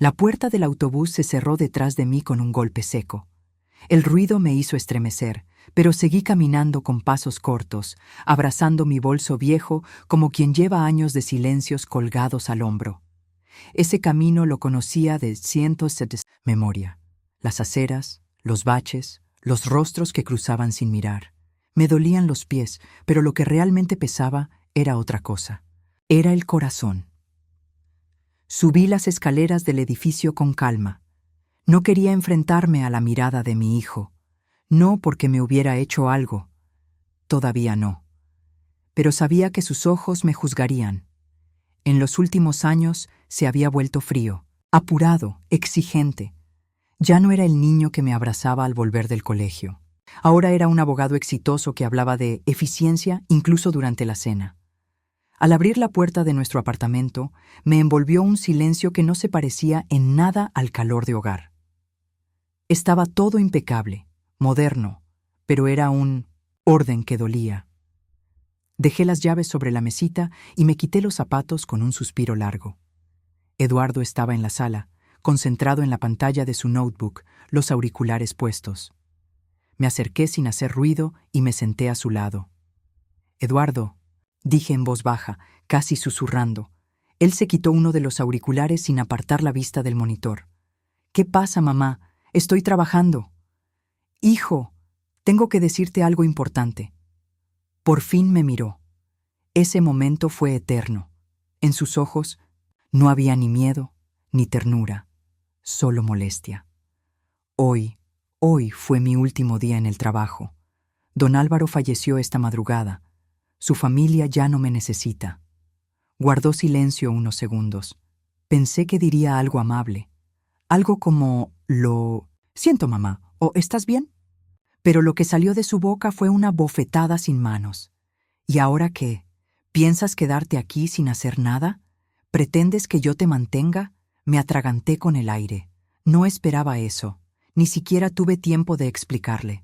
La puerta del autobús se cerró detrás de mí con un golpe seco. El ruido me hizo estremecer, pero seguí caminando con pasos cortos, abrazando mi bolso viejo como quien lleva años de silencios colgados al hombro. Ese camino lo conocía de cientos de memoria. Las aceras, los baches, los rostros que cruzaban sin mirar. Me dolían los pies, pero lo que realmente pesaba era otra cosa. Era el corazón. Subí las escaleras del edificio con calma. No quería enfrentarme a la mirada de mi hijo. No porque me hubiera hecho algo. Todavía no. Pero sabía que sus ojos me juzgarían. En los últimos años se había vuelto frío, apurado, exigente. Ya no era el niño que me abrazaba al volver del colegio. Ahora era un abogado exitoso que hablaba de eficiencia incluso durante la cena. Al abrir la puerta de nuestro apartamento, me envolvió un silencio que no se parecía en nada al calor de hogar. Estaba todo impecable, moderno, pero era un orden que dolía. Dejé las llaves sobre la mesita y me quité los zapatos con un suspiro largo. Eduardo estaba en la sala, concentrado en la pantalla de su notebook, los auriculares puestos. Me acerqué sin hacer ruido y me senté a su lado. «Eduardo», dije en voz baja, casi susurrando. Él se quitó uno de los auriculares sin apartar la vista del monitor. «¿Qué pasa, mamá? Estoy trabajando». «Hijo, tengo que decirte algo importante». Por fin me miró. Ese momento fue eterno. En sus ojos no había ni miedo ni ternura, solo molestia. Hoy fue mi último día en el trabajo. Don Álvaro falleció esta madrugada. Su familia ya no me necesita. Guardó silencio unos segundos. Pensé que diría algo amable. Algo como «Lo siento, mamá», o «¿Estás bien?». Pero lo que salió de su boca fue una bofetada sin manos. ¿Y ahora qué? ¿Piensas quedarte aquí sin hacer nada? ¿Pretendes que yo te mantenga? Me atraganté con el aire. No esperaba eso. Ni siquiera tuve tiempo de explicarle.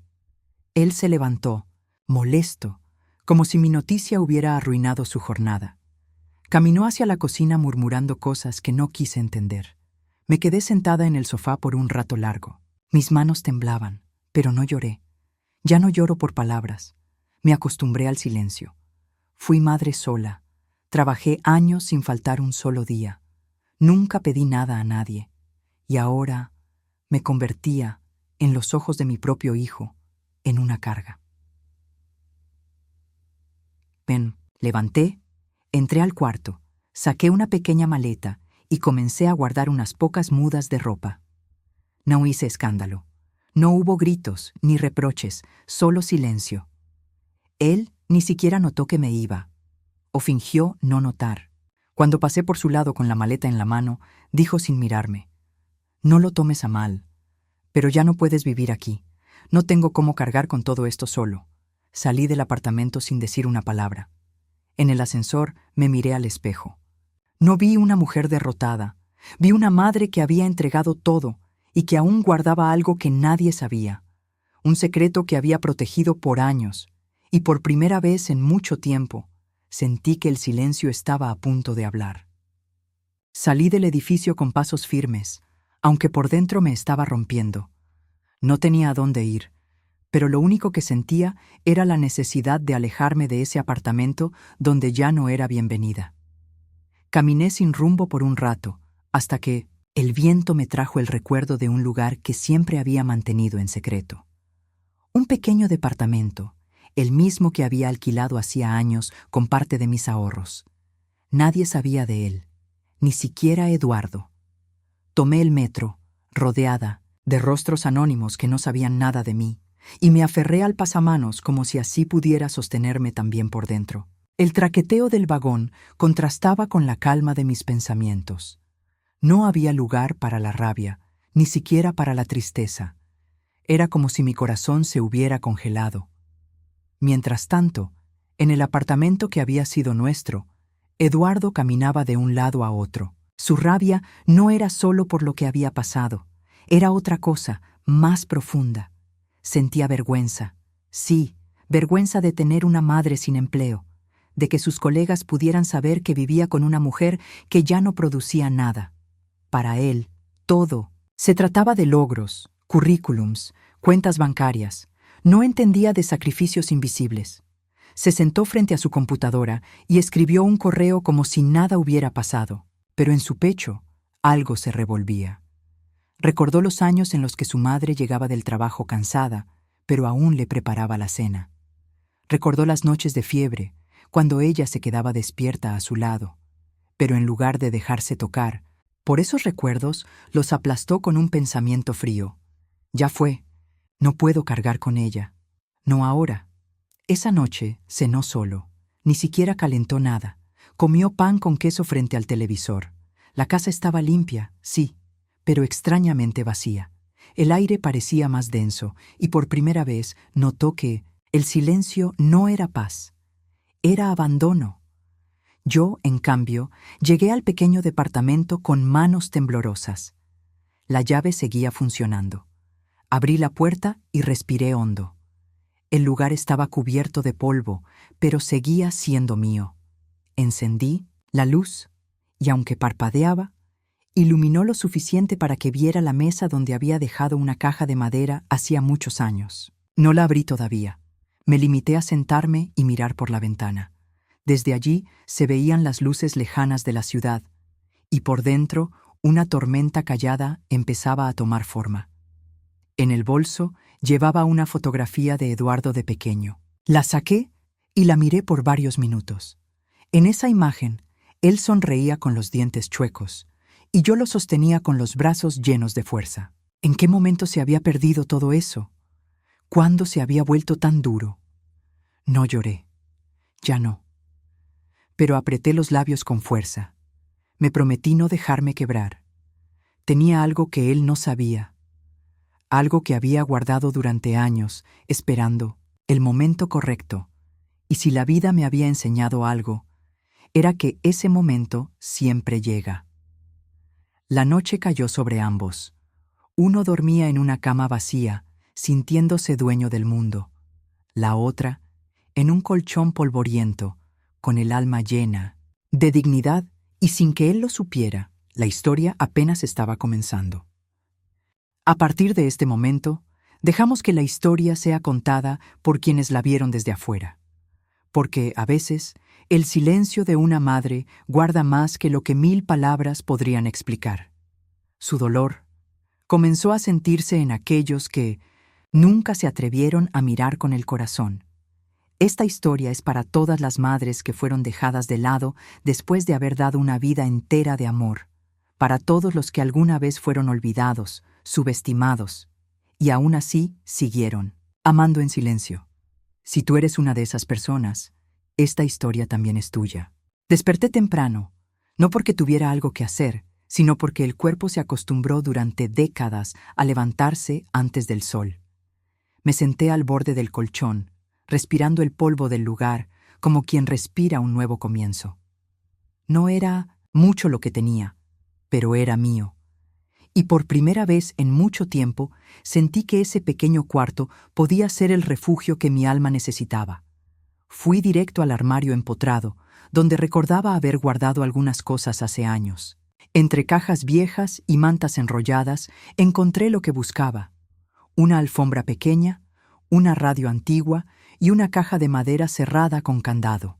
Él se levantó, molesto, como si mi noticia hubiera arruinado su jornada. Caminó hacia la cocina murmurando cosas que no quise entender. Me quedé sentada en el sofá por un rato largo. Mis manos temblaban, pero no lloré. Ya no lloro por palabras. Me acostumbré al silencio. Fui madre sola. Trabajé años sin faltar un solo día. Nunca pedí nada a nadie. Y ahora me convertía, en los ojos de mi propio hijo, en una carga. Me levanté, entré al cuarto, saqué una pequeña maleta y comencé a guardar unas pocas mudas de ropa. No hice escándalo. No hubo gritos ni reproches, solo silencio. Él ni siquiera notó que me iba, o fingió no notar. Cuando pasé por su lado con la maleta en la mano, dijo sin mirarme: «No lo tomes a mal, pero ya no puedes vivir aquí. No tengo cómo cargar con todo esto solo». Salí del apartamento sin decir una palabra. En el ascensor me miré al espejo. No vi una mujer derrotada, vi una madre que había entregado todo y que aún guardaba algo que nadie sabía, un secreto que había protegido por años, y por primera vez en mucho tiempo sentí que el silencio estaba a punto de hablar. Salí del edificio con pasos firmes, aunque por dentro me estaba rompiendo. No tenía a dónde ir, pero lo único que sentía era la necesidad de alejarme de ese apartamento donde ya no era bienvenida. Caminé sin rumbo por un rato, hasta que el viento me trajo el recuerdo de un lugar que siempre había mantenido en secreto. Un pequeño departamento, el mismo que había alquilado hacía años con parte de mis ahorros. Nadie sabía de él, ni siquiera Eduardo. Tomé el metro, rodeada de rostros anónimos que no sabían nada de mí, y me aferré al pasamanos como si así pudiera sostenerme también por dentro. El traqueteo del vagón contrastaba con la calma de mis pensamientos. No había lugar para la rabia, ni siquiera para la tristeza. Era como si mi corazón se hubiera congelado. Mientras tanto, en el apartamento que había sido nuestro, Eduardo caminaba de un lado a otro. Su rabia no era solo por lo que había pasado, era otra cosa, más profunda. Sentía vergüenza, sí, vergüenza de tener una madre sin empleo, de que sus colegas pudieran saber que vivía con una mujer que ya no producía nada. Para él, todo. Se trataba de logros, currículums, cuentas bancarias. No entendía de sacrificios invisibles. Se sentó frente a su computadora y escribió un correo como si nada hubiera pasado, pero en su pecho algo se revolvía. Recordó los años en los que su madre llegaba del trabajo cansada, pero aún le preparaba la cena. Recordó las noches de fiebre, cuando ella se quedaba despierta a su lado, pero en lugar de dejarse tocar, por esos recuerdos los aplastó con un pensamiento frío. Ya fue, no puedo cargar con ella. No ahora. Esa noche cenó solo, ni siquiera calentó nada. Comió pan con queso frente al televisor. La casa estaba limpia, sí, pero extrañamente vacía. El aire parecía más denso y por primera vez notó que el silencio no era paz, era abandono. Yo, en cambio, llegué al pequeño departamento con manos temblorosas. La llave seguía funcionando. Abrí la puerta y respiré hondo. El lugar estaba cubierto de polvo, pero seguía siendo mío. Encendí la luz y, aunque parpadeaba, iluminó lo suficiente para que viera la mesa donde había dejado una caja de madera hacía muchos años. No la abrí todavía. Me limité a sentarme y mirar por la ventana. Desde allí se veían las luces lejanas de la ciudad, y por dentro una tormenta callada empezaba a tomar forma. En el bolso llevaba una fotografía de Eduardo de pequeño. La saqué y la miré por varios minutos. En esa imagen, él sonreía con los dientes chuecos, y yo lo sostenía con los brazos llenos de fuerza. ¿En qué momento se había perdido todo eso? ¿Cuándo se había vuelto tan duro? No lloré. Ya no. Pero apreté los labios con fuerza. Me prometí no dejarme quebrar. Tenía algo que él no sabía. Algo que había guardado durante años, esperando el momento correcto. Y si la vida me había enseñado algo, era que ese momento siempre llega. La noche cayó sobre ambos. Uno dormía en una cama vacía, sintiéndose dueño del mundo. La otra, en un colchón polvoriento, con el alma llena de dignidad, y sin que él lo supiera, la historia apenas estaba comenzando. A partir de este momento, dejamos que la historia sea contada por quienes la vieron desde afuera. Porque, a veces, el silencio de una madre guarda más que lo que 1000 palabras podrían explicar. Su dolor comenzó a sentirse en aquellos que nunca se atrevieron a mirar con el corazón. Esta historia es para todas las madres que fueron dejadas de lado después de haber dado una vida entera de amor, para todos los que alguna vez fueron olvidados, subestimados, y aún así siguieron, amando en silencio. Si tú eres una de esas personas, esta historia también es tuya. Desperté temprano, no porque tuviera algo que hacer, sino porque el cuerpo se acostumbró durante décadas a levantarse antes del sol. Me senté al borde del colchón, respirando el polvo del lugar, como quien respira un nuevo comienzo. No era mucho lo que tenía, pero era mío. Y por primera vez en mucho tiempo sentí que ese pequeño cuarto podía ser el refugio que mi alma necesitaba. Fui directo al armario empotrado, donde recordaba haber guardado algunas cosas hace años. Entre cajas viejas y mantas enrolladas encontré lo que buscaba: una alfombra pequeña, una radio antigua y una caja de madera cerrada con candado.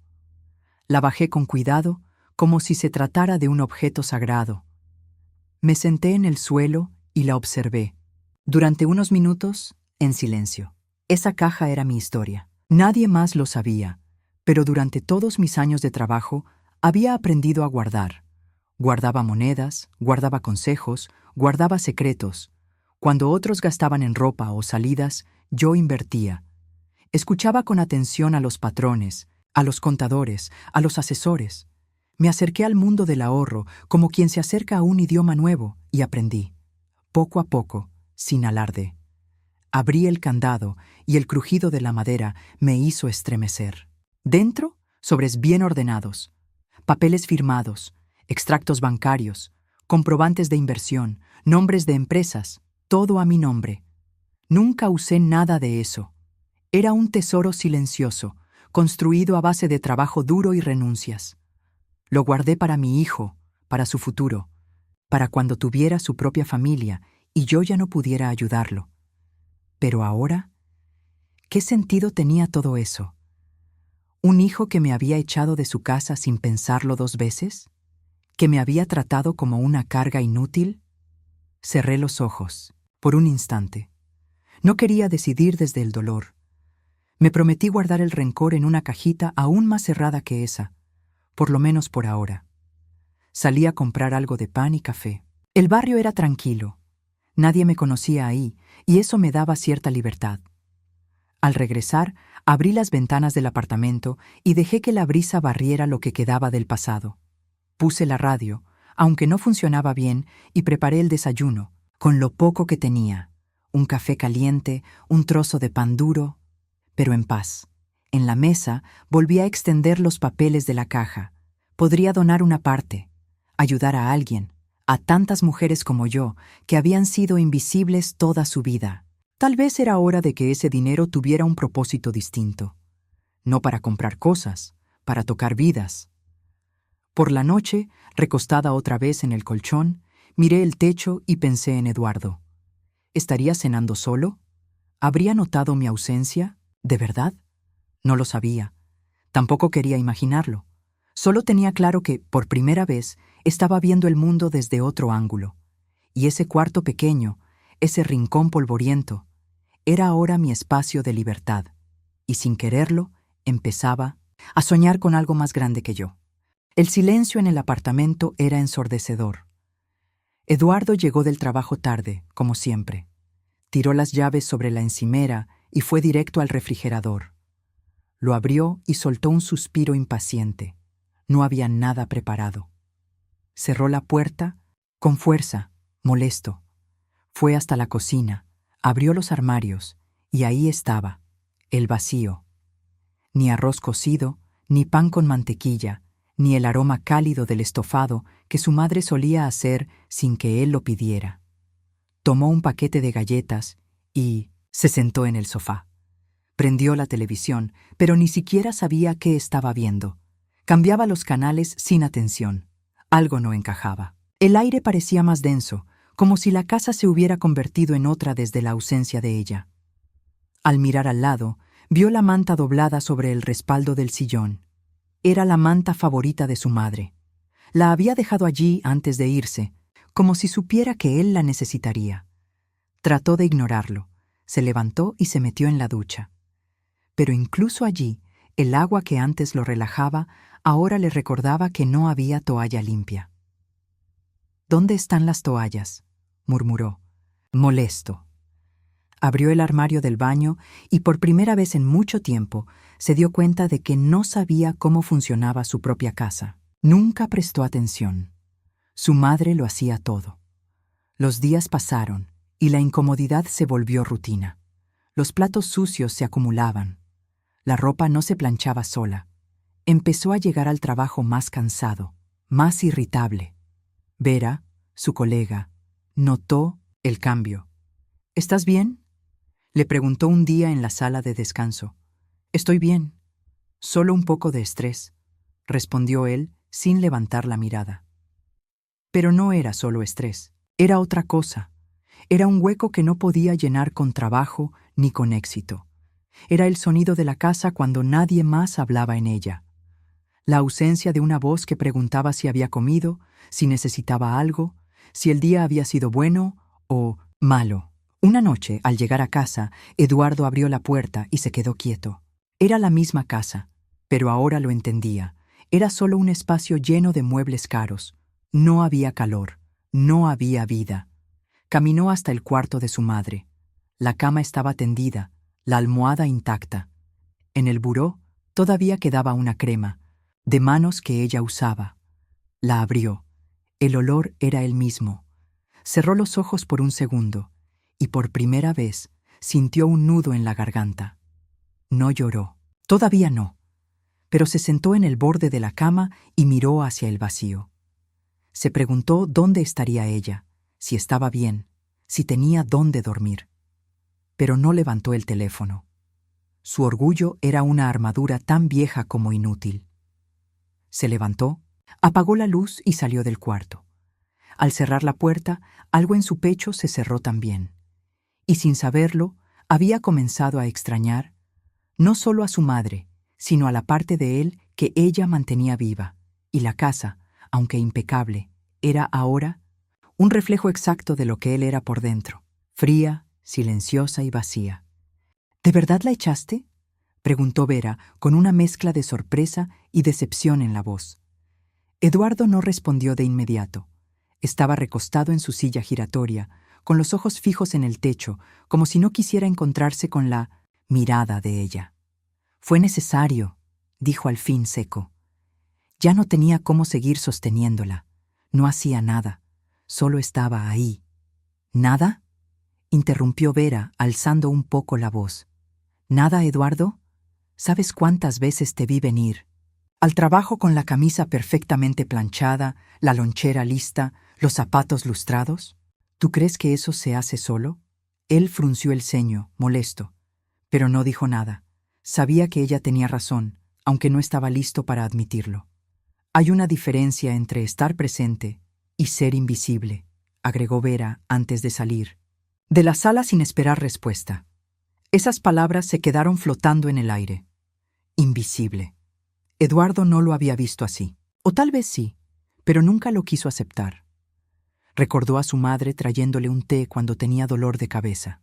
La bajé con cuidado, como si se tratara de un objeto sagrado. Me senté en el suelo y la observé. Durante unos minutos, en silencio. Esa caja era mi historia. Nadie más lo sabía, pero durante todos mis años de trabajo había aprendido a guardar. Guardaba monedas, guardaba consejos, guardaba secretos. Cuando otros gastaban en ropa o salidas, yo invertía. Escuchaba con atención a los patrones, a los contadores, a los asesores. Me acerqué al mundo del ahorro como quien se acerca a un idioma nuevo y aprendí, poco a poco, sin alarde. Abrí el candado y el crujido de la madera me hizo estremecer. Dentro, sobres bien ordenados, papeles firmados, extractos bancarios, comprobantes de inversión, nombres de empresas, todo a mi nombre. Nunca usé nada de eso. Era un tesoro silencioso, construido a base de trabajo duro y renuncias. Lo guardé para mi hijo, para su futuro. para cuando tuviera su propia familia y yo ya no pudiera ayudarlo. Pero ahora, ¿qué sentido tenía todo eso? ¿Un hijo que me había echado de su casa sin pensarlo 2 veces? ¿Que me había tratado como una carga inútil? Cerré los ojos, por un instante. No quería decidir desde el dolor. Me prometí guardar el rencor en una cajita aún más cerrada que esa, por lo menos por ahora. Salí a comprar algo de pan y café. El barrio era tranquilo. Nadie me conocía ahí, y eso me daba cierta libertad. Al regresar, abrí las ventanas del apartamento y dejé que la brisa barriera lo que quedaba del pasado. Puse la radio, aunque no funcionaba bien, y preparé el desayuno, con lo poco que tenía. Un café caliente, un trozo de pan duro, pero en paz. En la mesa volví a extender los papeles de la caja. Podría donar una parte, ayudar a alguien, a tantas mujeres como yo, que habían sido invisibles toda su vida. Tal vez era hora de que ese dinero tuviera un propósito distinto. No para comprar cosas, para tocar vidas. Por la noche, recostada otra vez en el colchón, miré el techo y pensé en Eduardo. ¿Estaría cenando solo? ¿Habría notado mi ausencia? ¿De verdad? No lo sabía. Tampoco quería imaginarlo. Solo tenía claro que, por primera vez, estaba viendo el mundo desde otro ángulo. Y ese cuarto pequeño, ese rincón polvoriento, era ahora mi espacio de libertad. Y sin quererlo, empezaba a soñar con algo más grande que yo. El silencio en el apartamento era ensordecedor. Eduardo llegó del trabajo tarde, como siempre. Tiró las llaves sobre la encimera y fue directo al refrigerador. Lo abrió y soltó un suspiro impaciente. No había nada preparado. Cerró la puerta, con fuerza, molesto. Fue hasta la cocina, abrió los armarios, y ahí estaba, el vacío. Ni arroz cocido, ni pan con mantequilla, ni el aroma cálido del estofado que su madre solía hacer sin que él lo pidiera. Tomó un paquete de galletas y se sentó en el sofá. Prendió la televisión, pero ni siquiera sabía qué estaba viendo. Cambiaba los canales sin atención. Algo no encajaba. El aire parecía más denso, como si la casa se hubiera convertido en otra desde la ausencia de ella. Al mirar al lado, vio la manta doblada sobre el respaldo del sillón. Era la manta favorita de su madre. La había dejado allí antes de irse, como si supiera que él la necesitaría. Trató de ignorarlo. Se levantó y se metió en la ducha. Pero incluso allí, el agua que antes lo relajaba, ahora le recordaba que no había toalla limpia. «¿Dónde están las toallas?», murmuró, molesto. Abrió el armario del baño y por primera vez en mucho tiempo se dio cuenta de que no sabía cómo funcionaba su propia casa. Nunca prestó atención. Su madre lo hacía todo. Los días pasaron y la incomodidad se volvió rutina. Los platos sucios se acumulaban. La ropa no se planchaba sola. Empezó a llegar al trabajo más cansado, más irritable. Vera, su colega, notó el cambio. «¿Estás bien?», le preguntó un día en la sala de descanso. «Estoy bien. Solo un poco de estrés», respondió él sin levantar la mirada. Pero no era solo estrés, era otra cosa. Era un hueco que no podía llenar con trabajo ni con éxito. Era el sonido de la casa cuando nadie más hablaba en ella. La ausencia de una voz que preguntaba si había comido, si necesitaba algo, si el día había sido bueno o malo. Una noche, al llegar a casa, Eduardo abrió la puerta y se quedó quieto. Era la misma casa, pero ahora lo entendía. Era solo un espacio lleno de muebles caros. No había calor, no había vida. Caminó hasta el cuarto de su madre. La cama estaba tendida, la almohada intacta. En el buró todavía quedaba una crema, de manos que ella usaba. La abrió. El olor era el mismo. Cerró los ojos por un segundo y por primera vez sintió un nudo en la garganta. No lloró, todavía no, pero se sentó en el borde de la cama y miró hacia el vacío. Se preguntó dónde estaría ella, si estaba bien, si tenía dónde dormir. Pero no levantó el teléfono. Su orgullo era una armadura tan vieja como inútil. Se levantó, apagó la luz y salió del cuarto. Al cerrar la puerta, algo en su pecho se cerró también. Y sin saberlo, había comenzado a extrañar, no solo a su madre, sino a la parte de él que ella mantenía viva. Y la casa, aunque impecable, era ahora un reflejo exacto de lo que él era por dentro, fría, silenciosa y vacía. ¿De verdad la echaste?, preguntó Vera con una mezcla de sorpresa y decepción en la voz. Eduardo no respondió de inmediato. Estaba recostado en su silla giratoria, con los ojos fijos en el techo, como si no quisiera encontrarse con la mirada de ella. Fue necesario, dijo al fin seco. Ya no tenía cómo seguir sosteniéndola. No hacía nada. Solo estaba ahí. ¿Nada?, interrumpió Vera, alzando un poco la voz. ¿Nada, Eduardo? ¿Sabes cuántas veces te vi venir? Al trabajo con la camisa perfectamente planchada, la lonchera lista, los zapatos lustrados. ¿Tú crees que eso se hace solo? Él frunció el ceño, molesto, pero no dijo nada. Sabía que ella tenía razón, aunque no estaba listo para admitirlo. Hay una diferencia entre estar presente y ser invisible, agregó Vera antes de salir de la sala sin esperar respuesta. Esas palabras se quedaron flotando en el aire. Invisible. Eduardo no lo había visto así. O tal vez sí, pero nunca lo quiso aceptar. Recordó a su madre trayéndole un té cuando tenía dolor de cabeza.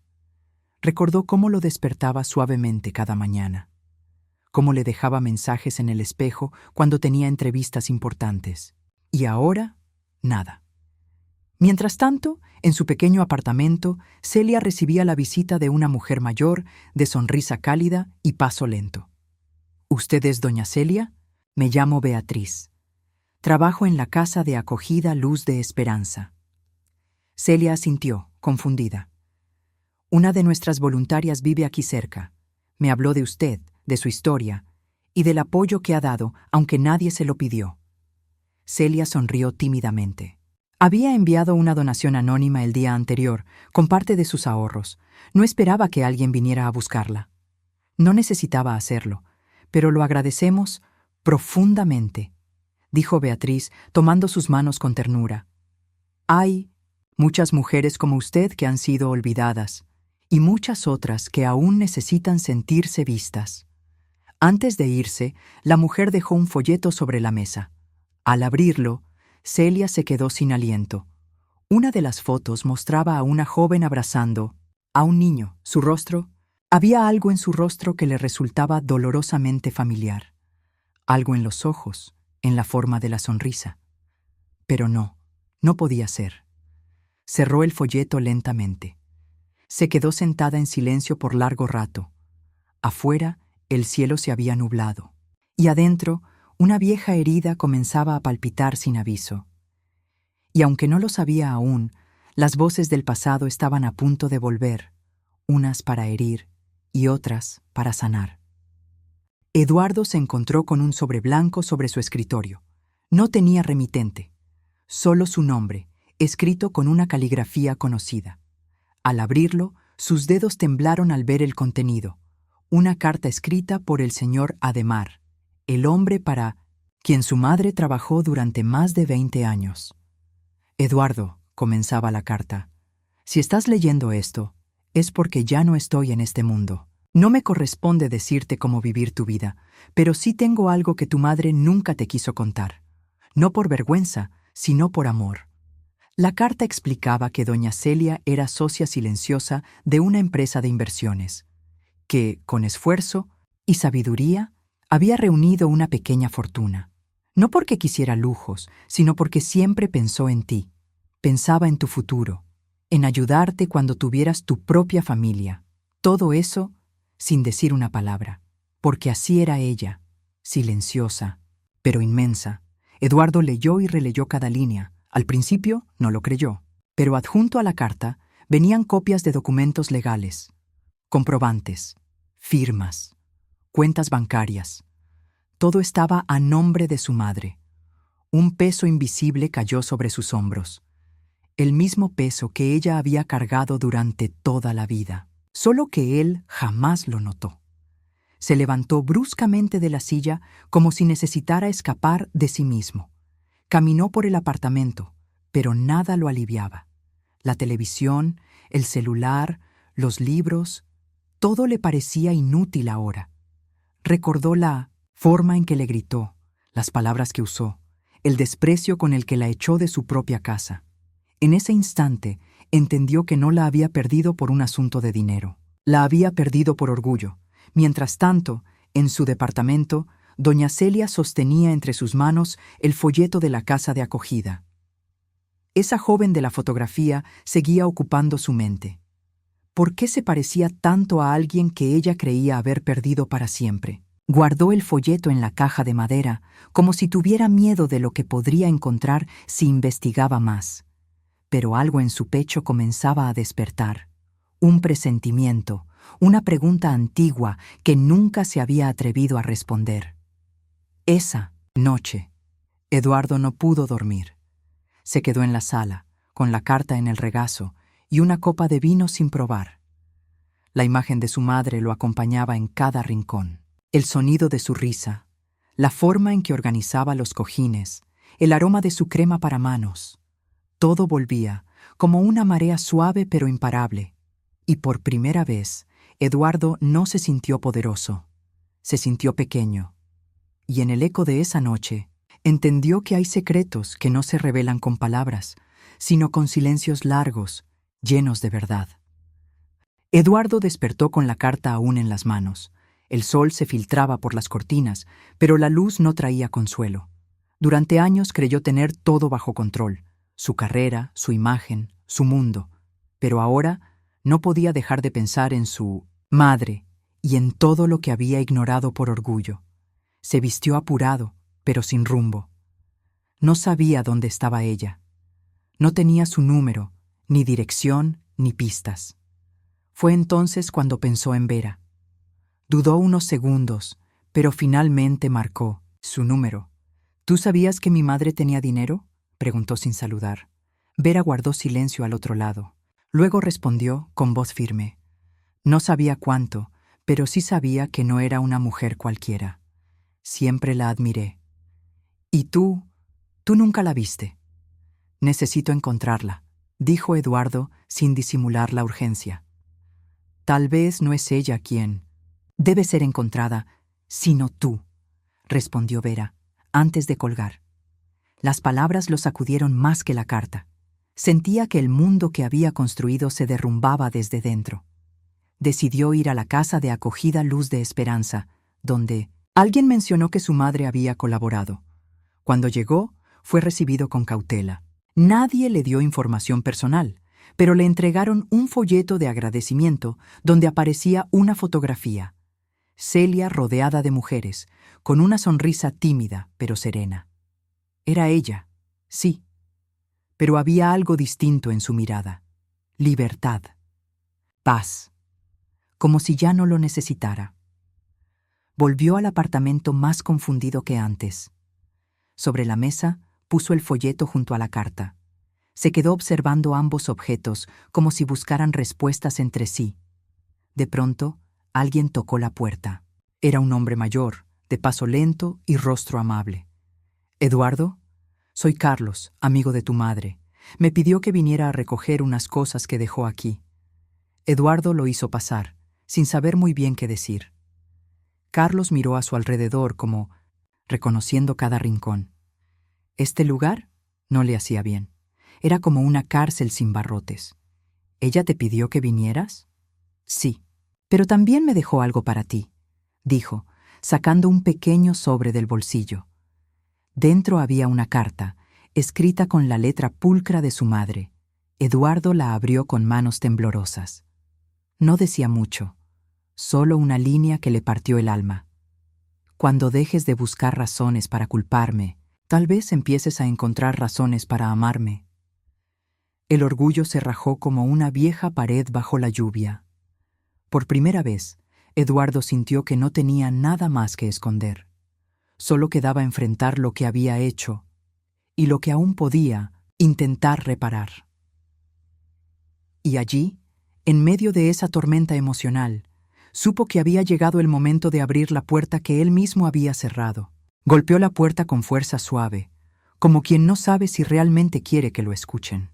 Recordó cómo lo despertaba suavemente cada mañana. Cómo le dejaba mensajes en el espejo cuando tenía entrevistas importantes. Y ahora, nada. Mientras tanto, en su pequeño apartamento, Celia recibía la visita de una mujer mayor, de sonrisa cálida y paso lento. ¿Usted es doña Celia? Me llamo Beatriz. Trabajo en la casa de acogida Luz de Esperanza. Celia asintió, confundida. Una de nuestras voluntarias vive aquí cerca. Me habló de usted, de su historia, y del apoyo que ha dado, aunque nadie se lo pidió. Celia sonrió tímidamente. Había enviado una donación anónima el día anterior, con parte de sus ahorros. No esperaba que alguien viniera a buscarla. No necesitaba hacerlo, pero lo agradecemos profundamente, dijo Beatriz, tomando sus manos con ternura. Hay muchas mujeres como usted que han sido olvidadas, y muchas otras que aún necesitan sentirse vistas. Antes de irse, la mujer dejó un folleto sobre la mesa. Al abrirlo, Celia se quedó sin aliento. Una de las fotos mostraba a una joven abrazando a un niño. Su rostro, había algo en su rostro que le resultaba dolorosamente familiar. Algo en los ojos, en la forma de la sonrisa. Pero no podía ser. Cerró el folleto lentamente. Se quedó sentada en silencio por largo rato. Afuera, el cielo se había nublado. Y adentro, una vieja herida comenzaba a palpitar sin aviso. Y aunque no lo sabía aún, las voces del pasado estaban a punto de volver, unas para herir y otras para sanar. Eduardo se encontró con un sobre blanco sobre su escritorio. No tenía remitente, solo su nombre, escrito con una caligrafía conocida. Al abrirlo, sus dedos temblaron al ver el contenido. Una carta escrita por el señor Ademar, el hombre para quien su madre trabajó durante más de 20 años. Eduardo, comenzaba la carta, si estás leyendo esto, es porque ya no estoy en este mundo. No me corresponde decirte cómo vivir tu vida, pero sí tengo algo que tu madre nunca te quiso contar. No por vergüenza, sino por amor. La carta explicaba que doña Celia era socia silenciosa de una empresa de inversiones, que, con esfuerzo y sabiduría, había reunido una pequeña fortuna. No porque quisiera lujos, sino porque siempre pensó en ti. Pensaba en tu futuro, en ayudarte cuando tuvieras tu propia familia. Todo eso sin decir una palabra, porque así era ella, silenciosa, pero inmensa. Eduardo leyó y releyó cada línea. Al principio no lo creyó, pero adjunto a la carta venían copias de documentos legales, comprobantes, firmas, cuentas bancarias. Todo estaba a nombre de su madre. Un peso invisible cayó sobre sus hombros. El mismo peso que ella había cargado durante toda la vida, solo que él jamás lo notó. Se levantó bruscamente de la silla como si necesitara escapar de sí mismo. Caminó por el apartamento, pero nada lo aliviaba. La televisión, el celular, los libros, todo le parecía inútil ahora. Recordó la forma en que le gritó, las palabras que usó, el desprecio con el que la echó de su propia casa. En ese instante, entendió que no la había perdido por un asunto de dinero. La había perdido por orgullo. Mientras tanto, en su departamento, doña Celia sostenía entre sus manos el folleto de la casa de acogida. Esa joven de la fotografía seguía ocupando su mente. ¿Por qué se parecía tanto a alguien que ella creía haber perdido para siempre? Guardó el folleto en la caja de madera, como si tuviera miedo de lo que podría encontrar si investigaba más. Pero algo en su pecho comenzaba a despertar. Un presentimiento, una pregunta antigua que nunca se había atrevido a responder. Esa noche, Eduardo no pudo dormir. Se quedó en la sala, con la carta en el regazo y una copa de vino sin probar. La imagen de su madre lo acompañaba en cada rincón. El sonido de su risa, la forma en que organizaba los cojines, el aroma de su crema para manos. Todo volvía, como una marea suave pero imparable. Y por primera vez, Eduardo no se sintió poderoso. Se sintió pequeño. Y en el eco de esa noche, entendió que hay secretos que no se revelan con palabras, sino con silencios largos, llenos de verdad. Eduardo despertó con la carta aún en las manos. El sol se filtraba por las cortinas, pero la luz no traía consuelo. Durante años creyó tener todo bajo control, su carrera, su imagen, su mundo. Pero ahora no podía dejar de pensar en su madre y en todo lo que había ignorado por orgullo. Se vistió apurado, pero sin rumbo. No sabía dónde estaba ella. No tenía su número, ni dirección, ni pistas. Fue entonces cuando pensó en Vera. Dudó unos segundos, pero finalmente marcó su número. ¿Tú sabías que mi madre tenía dinero?, preguntó sin saludar. Vera guardó silencio al otro lado. Luego respondió con voz firme. No sabía cuánto, pero sí sabía que no era una mujer cualquiera. Siempre la admiré. ¿Y tú nunca la viste? Necesito encontrarla, dijo Eduardo sin disimular la urgencia. Tal vez no es ella quien debe ser encontrada, sino tú, respondió Vera, antes de colgar. Las palabras lo sacudieron más que la carta. Sentía que el mundo que había construido se derrumbaba desde dentro. Decidió ir a la casa de acogida Luz de Esperanza, donde alguien mencionó que su madre había colaborado. Cuando llegó, fue recibido con cautela. Nadie le dio información personal, pero le entregaron un folleto de agradecimiento donde aparecía una fotografía. Celia rodeada de mujeres, con una sonrisa tímida pero serena. Era ella, sí, pero había algo distinto en su mirada. Libertad. Paz. Como si ya no lo necesitara. Volvió al apartamento más confundido que antes. Sobre la mesa puso el folleto junto a la carta. Se quedó observando ambos objetos como si buscaran respuestas entre sí. De pronto, alguien tocó la puerta. Era un hombre mayor, de paso lento y rostro amable. «¿Eduardo? Soy Carlos, amigo de tu madre. Me pidió que viniera a recoger unas cosas que dejó aquí». Eduardo lo hizo pasar, sin saber muy bien qué decir. Carlos miró a su alrededor como reconociendo cada rincón. Este lugar no le hacía bien. Era como una cárcel sin barrotes. ¿Ella te pidió que vinieras? Sí, pero también me dejó algo para ti, dijo, sacando un pequeño sobre del bolsillo. Dentro había una carta, escrita con la letra pulcra de su madre. Eduardo la abrió con manos temblorosas. No decía mucho, solo una línea que le partió el alma. Cuando dejes de buscar razones para culparme, tal vez empieces a encontrar razones para amarme. El orgullo se rajó como una vieja pared bajo la lluvia. Por primera vez, Eduardo sintió que no tenía nada más que esconder. Solo quedaba enfrentar lo que había hecho y lo que aún podía intentar reparar. Y allí, en medio de esa tormenta emocional, supo que había llegado el momento de abrir la puerta que él mismo había cerrado. Golpeó la puerta con fuerza suave, como quien no sabe si realmente quiere que lo escuchen.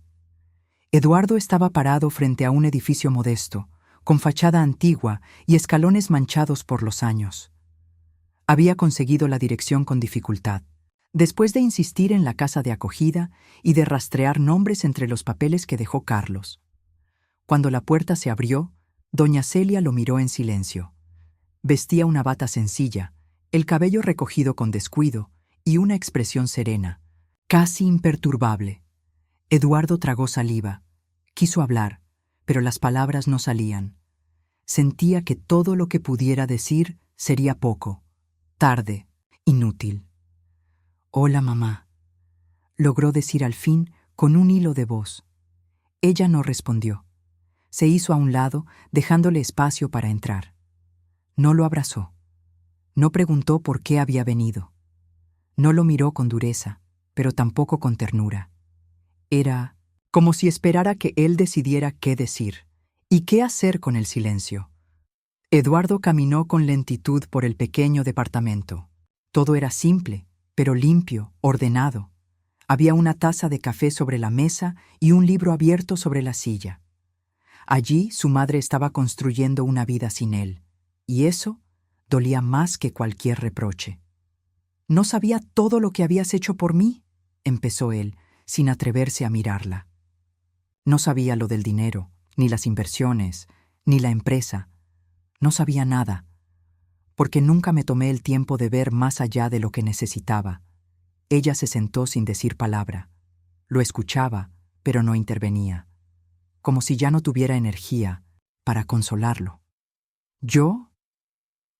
Eduardo estaba parado frente a un edificio modesto, con fachada antigua y escalones manchados por los años. Había conseguido la dirección con dificultad, después de insistir en la casa de acogida y de rastrear nombres entre los papeles que dejó Carlos. Cuando la puerta se abrió, doña Celia lo miró en silencio. Vestía una bata sencilla, el cabello recogido con descuido y una expresión serena, casi imperturbable. Eduardo tragó saliva. Quiso hablar, pero las palabras no salían. Sentía que todo lo que pudiera decir sería poco, tarde, inútil. «Hola, mamá», logró decir al fin con un hilo de voz. Ella no respondió. Se hizo a un lado, dejándole espacio para entrar. No lo abrazó. No preguntó por qué había venido. No lo miró con dureza, pero tampoco con ternura. Era como si esperara que él decidiera qué decir y qué hacer con el silencio. Eduardo caminó con lentitud por el pequeño departamento. Todo era simple, pero limpio, ordenado. Había una taza de café sobre la mesa y un libro abierto sobre la silla. Allí su madre estaba construyendo una vida sin él, y eso dolía más que cualquier reproche. «¿No sabía todo lo que habías hecho por mí?», empezó él, sin atreverse a mirarla. No sabía lo del dinero, ni las inversiones, ni la empresa. No sabía nada, porque nunca me tomé el tiempo de ver más allá de lo que necesitaba. Ella se sentó sin decir palabra. Lo escuchaba, pero no intervenía, como si ya no tuviera energía para consolarlo. «Yo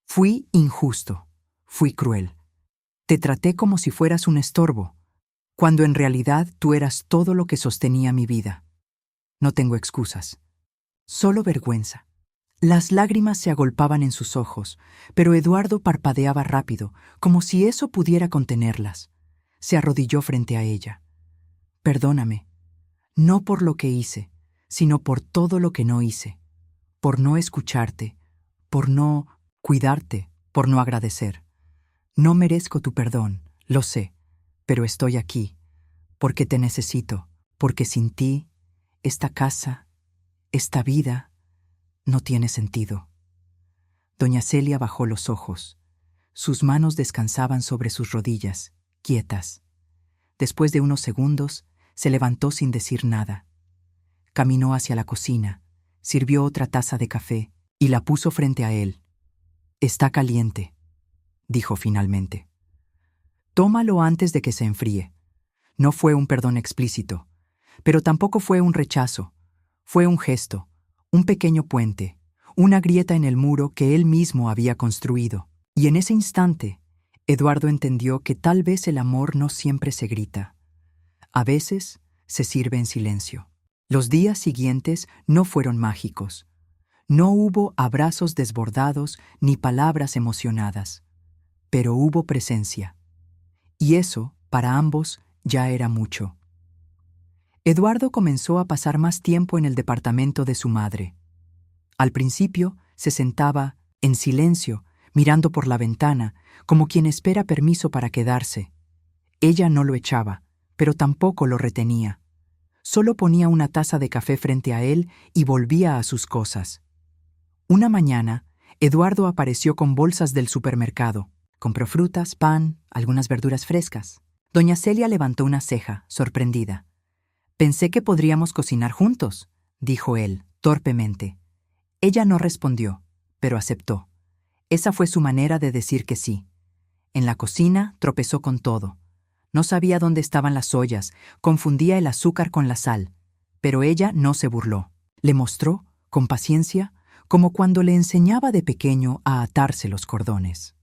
fui injusto, fui cruel. Te traté como si fueras un estorbo, cuando en realidad tú eras todo lo que sostenía mi vida. No tengo excusas, solo vergüenza». Las lágrimas se agolpaban en sus ojos, pero Eduardo parpadeaba rápido, como si eso pudiera contenerlas. Se arrodilló frente a ella. «Perdóname, no por lo que hice, sino por todo lo que no hice, por no escucharte, por no cuidarte, por no agradecer. No merezco tu perdón, lo sé, pero estoy aquí, porque te necesito, porque sin ti, esta casa, esta vida, no tiene sentido». Doña Celia bajó los ojos. Sus manos descansaban sobre sus rodillas, quietas. Después de unos segundos, se levantó sin decir nada. Caminó hacia la cocina, sirvió otra taza de café y la puso frente a él. «Está caliente», dijo finalmente. «Tómalo antes de que se enfríe». No fue un perdón explícito, pero tampoco fue un rechazo. Fue un gesto, un pequeño puente, una grieta en el muro que él mismo había construido. Y en ese instante, Eduardo entendió que tal vez el amor no siempre se grita. A veces se sirve en silencio. Los días siguientes no fueron mágicos. No hubo abrazos desbordados ni palabras emocionadas, pero hubo presencia. Y eso, para ambos, ya era mucho. Eduardo comenzó a pasar más tiempo en el departamento de su madre. Al principio, se sentaba, en silencio, mirando por la ventana, como quien espera permiso para quedarse. Ella no lo echaba, pero tampoco lo retenía. Solo ponía una taza de café frente a él y volvía a sus cosas. Una mañana, Eduardo apareció con bolsas del supermercado. Compró frutas, pan, algunas verduras frescas. Doña Celia levantó una ceja, sorprendida. «Pensé que podríamos cocinar juntos», dijo él, torpemente. Ella no respondió, pero aceptó. Esa fue su manera de decir que sí. En la cocina tropezó con todo. No sabía dónde estaban las ollas, confundía el azúcar con la sal. Pero ella no se burló. Le mostró, con paciencia, como cuando le enseñaba de pequeño a atarse los cordones.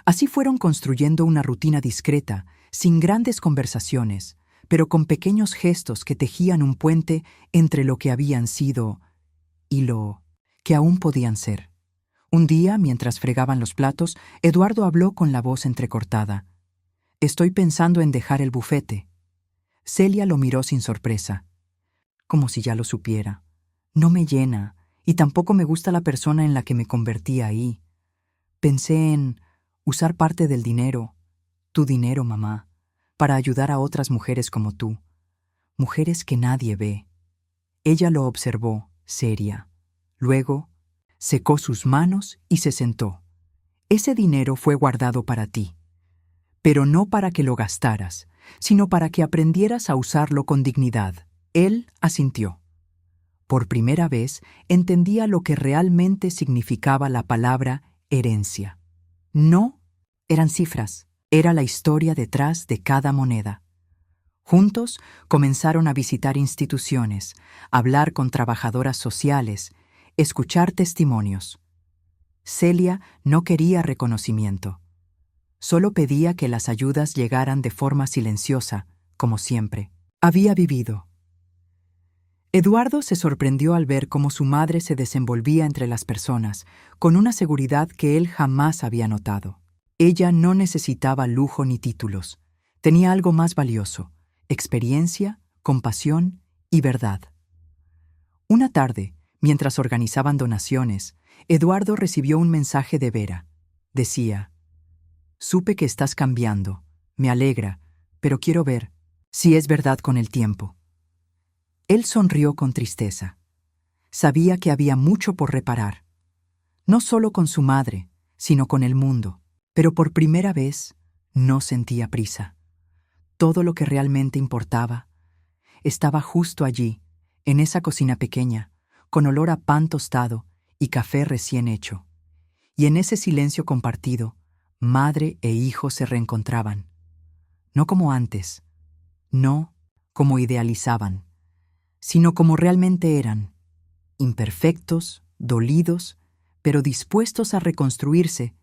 Así fueron construyendo una rutina discreta, sin grandes conversaciones, pero con pequeños gestos que tejían un puente entre lo que habían sido y lo que aún podían ser. Un día, mientras fregaban los platos, Eduardo habló con la voz entrecortada. «Estoy pensando en dejar el bufete». Celia lo miró sin sorpresa, como si ya lo supiera. «No me llena, y tampoco me gusta la persona en la que me convertí ahí. Pensé en usar parte del dinero, tu dinero, mamá, para ayudar a otras mujeres como tú, mujeres que nadie ve. Ella lo observó, seria. Luego, secó sus manos y se sentó. Ese dinero fue guardado para ti, pero no para que lo gastaras, sino para que aprendieras a usarlo con dignidad. Él asintió. Por primera vez entendía lo que realmente significaba la palabra herencia. No eran cifras, era la historia detrás de cada moneda. Juntos comenzaron a visitar instituciones, hablar con trabajadoras sociales, escuchar testimonios. Celia no quería reconocimiento. Solo pedía que las ayudas llegaran de forma silenciosa, como siempre. Había vivido. Eduardo se sorprendió al ver cómo su madre se desenvolvía entre las personas, con una seguridad que él jamás había notado. Ella no necesitaba lujo ni títulos. Tenía algo más valioso: experiencia, compasión y verdad. Una tarde, mientras organizaban donaciones, Eduardo recibió un mensaje de Vera. Decía: «Supe que estás cambiando. Me alegra, pero quiero ver si es verdad con el tiempo». Él sonrió con tristeza. Sabía que había mucho por reparar. No solo con su madre, sino con el mundo. Pero por primera vez no sentía prisa. Todo lo que realmente importaba estaba justo allí, en esa cocina pequeña, con olor a pan tostado y café recién hecho. Y en ese silencio compartido, madre e hijo se reencontraban. No como antes, no como idealizaban, sino como realmente eran, imperfectos, dolidos, pero dispuestos a reconstruirse.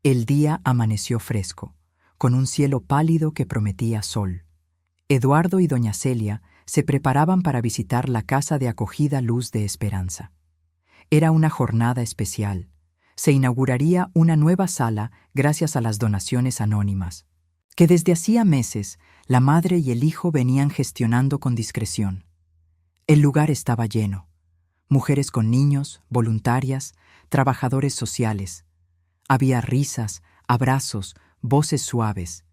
El día amaneció fresco, con un cielo pálido que prometía sol. Eduardo y doña Celia se preparaban para visitar la casa de acogida Luz de Esperanza. Era una jornada especial. Se inauguraría una nueva sala gracias a las donaciones anónimas, que desde hacía meses la madre y el hijo venían gestionando con discreción. El lugar estaba lleno. Mujeres con niños, voluntarias, trabajadores sociales. Había risas, abrazos, voces suaves.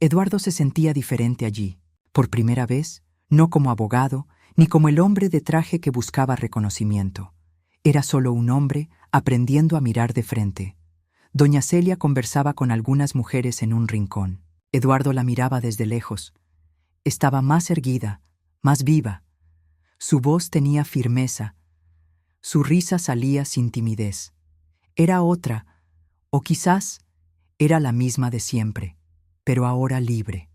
Eduardo se sentía diferente allí. Por primera vez, no como abogado, ni como el hombre de traje que buscaba reconocimiento. Era solo un hombre aprendiendo a mirar de frente. Doña Celia conversaba con algunas mujeres en un rincón. Eduardo la miraba desde lejos. Estaba más erguida, más viva. Su voz tenía firmeza. Su risa salía sin timidez. Era otra, o quizás era la misma de siempre, pero ahora libre.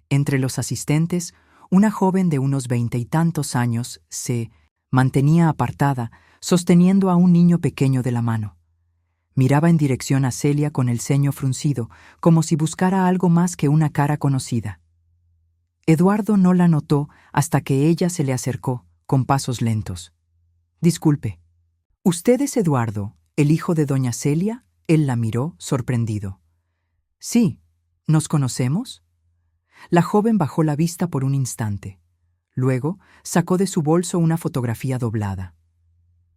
Entre los asistentes, una joven de unos 20 y tantos años se mantenía apartada, sosteniendo a un niño pequeño de la mano. Miraba en dirección a Celia con el ceño fruncido, como si buscara algo más que una cara conocida. Eduardo no la notó hasta que ella se le acercó, con pasos lentos. «Disculpe, ¿usted es Eduardo, el hijo de doña Celia?» Él la miró, sorprendido. «Sí, ¿nos conocemos?» La joven bajó la vista por un instante. Luego sacó de su bolso una fotografía doblada.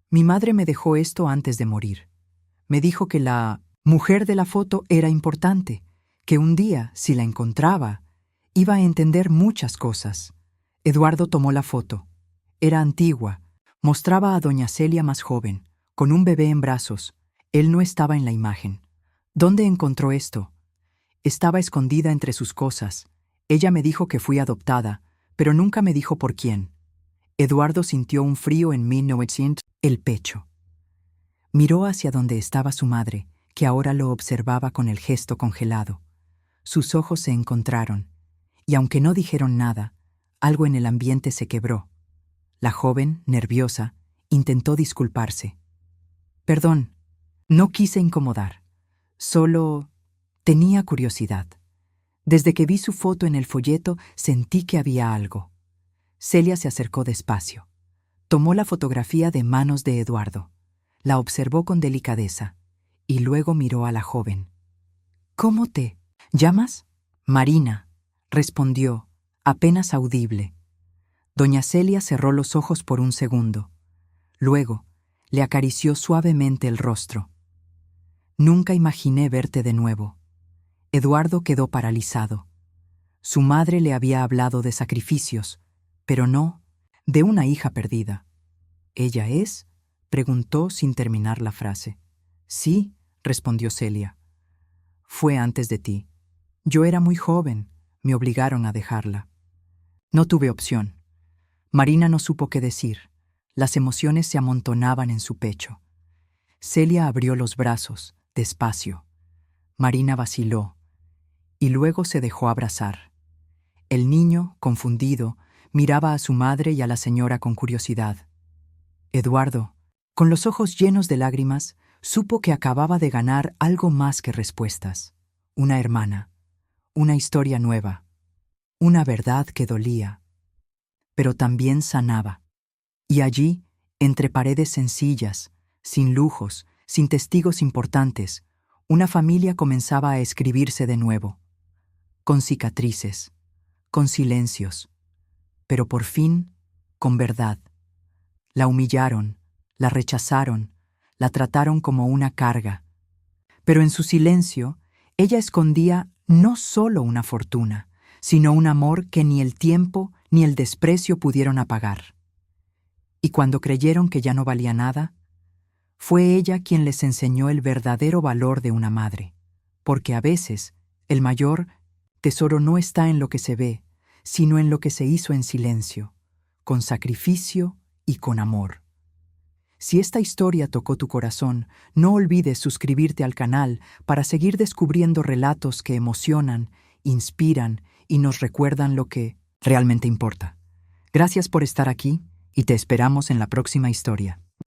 «Mi madre me dejó esto antes de morir. Me dijo que la mujer de la foto era importante, que un día, si la encontraba, iba a entender muchas cosas». Eduardo tomó la foto. Era antigua. Mostraba a doña Celia más joven, con un bebé en brazos. Él no estaba en la imagen. «¿Dónde encontró esto?» «Estaba escondida entre sus cosas. Ella me dijo que fui adoptada, pero nunca me dijo por quién». Eduardo sintió un frío en 1900 el pecho. Miró hacia donde estaba su madre, que ahora lo observaba con el gesto congelado. Sus ojos se encontraron, y aunque no dijeron nada, algo en el ambiente se quebró. La joven, nerviosa, intentó disculparse. «Perdón, no quise incomodar. Solo tenía curiosidad. Desde que vi su foto en el folleto, sentí que había algo». Celia se acercó despacio. Tomó la fotografía de manos de Eduardo. La observó con delicadeza y luego miró a la joven. «¿Cómo te llamas?» «Marina», respondió, apenas audible. Doña Celia cerró los ojos por un segundo. Luego, le acarició suavemente el rostro. «Nunca imaginé verte de nuevo». Eduardo quedó paralizado. Su madre le había hablado de sacrificios, pero no de una hija perdida. ¿Ella es? Preguntó sin terminar la frase. Sí, respondió Celia. Fue antes de ti. Yo era muy joven, me obligaron a dejarla. No tuve opción. Marina no supo qué decir. Las emociones se amontonaban en su pecho. Celia abrió los brazos, despacio. Marina vaciló, y luego se dejó abrazar. El niño, confundido, miraba a su madre y a la señora con curiosidad. Eduardo, con los ojos llenos de lágrimas, supo que acababa de ganar algo más que respuestas. Una hermana, una historia nueva, una verdad que dolía, pero también sanaba. Y allí, entre paredes sencillas, sin lujos, sin testigos importantes, una familia comenzaba a escribirse de nuevo, con cicatrices, con silencios, pero por fin, con verdad. La humillaron, la rechazaron, la trataron como una carga. Pero en su silencio, ella escondía no solo una fortuna, sino un amor que ni el tiempo ni el desprecio pudieron apagar. Y cuando creyeron que ya no valía nada, fue ella quien les enseñó el verdadero valor de una madre, porque a veces el mayor tesoro no está en lo que se ve, sino en lo que se hizo en silencio, con sacrificio y con amor. Si esta historia tocó tu corazón, no olvides suscribirte al canal para seguir descubriendo relatos que emocionan, inspiran y nos recuerdan lo que realmente importa. Gracias por estar aquí y te esperamos en la próxima historia.